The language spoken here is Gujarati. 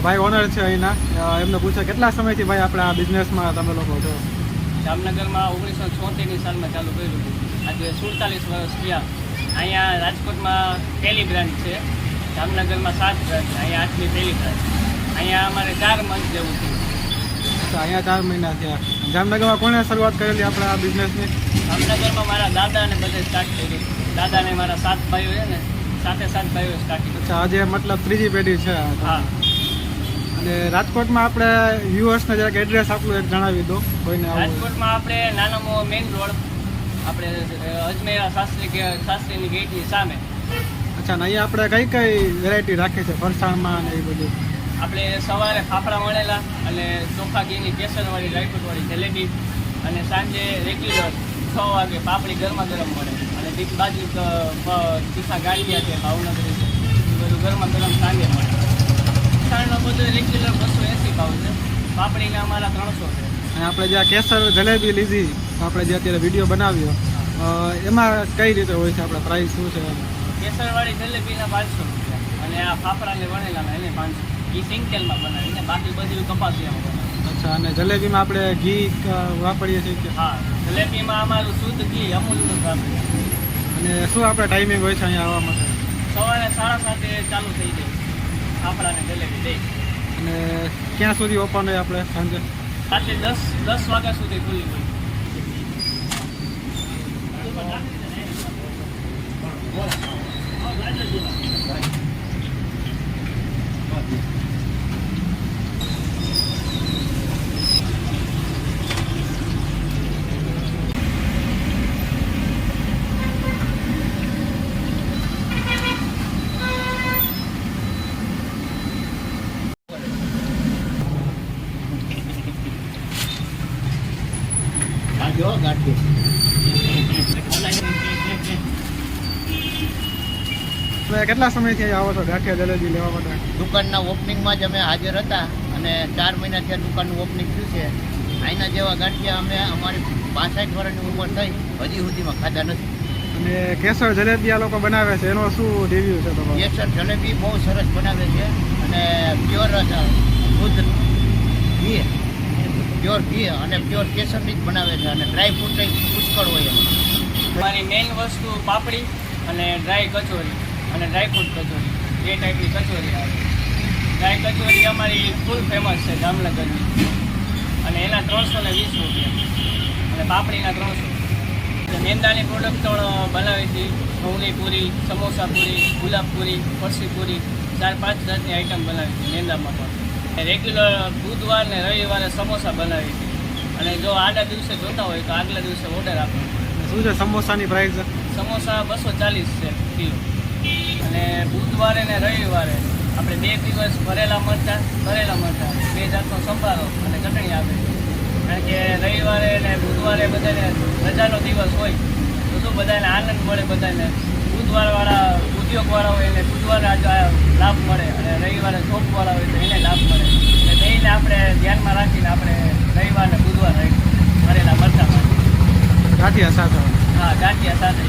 ભાઈ ઓનર છે અહીંના, એમને પૂછે કેટલા સમયથી ભાઈ આપણે આ બિઝનેસમાં તમે લોકો છો? જામનગરમાં 1976ની સાલમાં ચાલુ કર્યું હતું. આજે 47 વર્ષ થયા. અહીંયા રાજકોટમાં પહેલી બ્રાન્ચ છે, જામનગરમાં 7 બ્રાન્ચ, અહીંયા 8મી પહેલી બ્રાન્ચ. અહીંયા અમારે 4 મંથ જેવું થયું. અચ્છા, અહીંયા 4 મહિના થયા. જામનગરમાં કોણે શરૂઆત કરેલી આપણે આ બિઝનેસની? જામનગરમાં મારા દાદા અને બધે સ્ટાર્ટ કર્યું. દાદાને મારા 7 ભાઈઓ છે ને, 7 ભાઈઓ સ્ટાર્ટ કર્યું. અચ્છા, આજે મતલબ ત્રીજી પેઢી છે. હા. અને રાજકોટમાં આપણે વ્યુઅર્સને જરાક એડ્રેસ આપણું એક જણાવી દો કોઈને. રાજકોટમાં આપણે નાનો મેઇન રોડ, આપણે અજમેરા શાસ્ત્રીની ગેટની સામે. અચ્છા, ને અહીંયા આપણે કઈ કઈ વેરાયટી રાખી છે ફરસાણમાં અને એ બધું? આપણે સવારે ફાફડા મળેલા અને ચોખા ઘીની કેસરવાળી ડ્રાયફ્રૂટવાળી જલેબી, અને સાંજે રેગ્યુલર 6 વાગે પાપડી ગરમા ગરમ મળે, અને બીજી બાજુ તીખા ગાંઠિયા છે, ભાવનગરી છે, એ બધું ગરમા ગરમ સાંજે મળે. ફરસાણનો બધું રેગ્યુલર 280 ભાવ છે, પાપડીના અમારા 300 છે. અને આપણે જે આ કેસર જલેબી લીધી, આપણે જે અત્યારે વિડીયો બનાવ્યો, એમાં કઈ રીતે હોય છે? આપણે પ્રાઇસ શું છે? કેસરવાળી જલેબીના 500 રૂપિયા, અને આ ફાફડાને વણેલાના એને 500. એ સિંગતેલમાં બનાવીને, બાકી બધું કપાસિયામાં બનાવે. અચ્છા, અને જલેબીમાં આપણે ઘી વાપરીએ છીએ કે? હા, જલેબીમાં અમારું શુદ્ધ ઘી અમૂલનું જ વાપરીએ. અને શું આપણે ટાઈમિંગ હોય છે અહીંયા આવવા માટે? સવારે 7:30 ચાલુ થઈ જાય ફાફડાને જલેબી દઈ. અને ક્યાં સુધી ઓપન હોય આપણે સાંજે? રાત્રે 10 વાગ્યા સુધી ખુલ્લી હોય. કેટલા સમયથી આવો છો ગાંઠિયા જલેબી લેવા માટે? દુકાનના ઓપનિંગમાં જ અમે હાજર હતા, અને 4 મહિના થયા દુકાનનું ઓપનિંગ થયું છે. અહીંના જેવા ગાંઠિયા અમે અમારી 65 વર્ષની ઉંમર થઈ હજી સુધીમાં ખાધા નથી. અને કેસર જલેબી આ લોકો બનાવે છે, એનો શું રિવ્યુ છે તમારો? કેસર જલેબી બહુ સરસ બનાવે છે, અને પ્યોર શુદ્ધ ઘી, પ્યોર ઘી અને પ્યોર કેસરની જ બનાવે છે, અને ડ્રાય ફ્રૂટ પુષ્કળ હોય. અમારી મેઇન વસ્તુ પાપડી અને ડ્રાય કચોરી અને ડ્રાયફ્રૂટ કચોરી, એ ટાઈપની કચોરી આવે. ડ્રાય કચોરી અમારી ફૂલ ફેમસ છે જામનગરની, અને એના 320 રૂપિયા, અને પાપડીના 300. મેંદાની પ્રોડક્ટ બનાવી હતી, ઘઉંની પૂરી, સમોસા પૂરી, ગુલાબ પૂરી, ફરસી પૂરી, 4-5 જાતની આઈટમ બનાવી હતી મેંદામાં પણ. રેગ્યુલર બુધવાર ને રવિવારે સમોસા બનાવી હતી, અને જો આગલા દિવસે જોતા હોય તો આગલા દિવસે ઓર્ડર આપો. શું છે સમોસાની પ્રાઇસ? સમોસા 240 છે કિલો, અને બુધવારે ને રવિવારે આપણે 2 દિવસ ભરેલા મરચાં, 2 જાતનો સંભારો અને ચટણી આપે. કારણ કે રવિવારે ને બુધવારે બધાને રજાનો દિવસ હોય તો શું બધાને આનંદ મળે, બધાને બુધવારવાળા ઉદ્યોગવાળા હોય એને બુધવારે લાભ મળે, અને રવિવારે જોબવાળા હોય તો એને લાભ મળે. એટલે બેયને આપણે ધ્યાનમાં રાખીને આપણે રવિવાર ને બુધવાર ભરેલા મરચાં ગાંઠિયા સાથે. હા, ગાંઠિયા સાથે.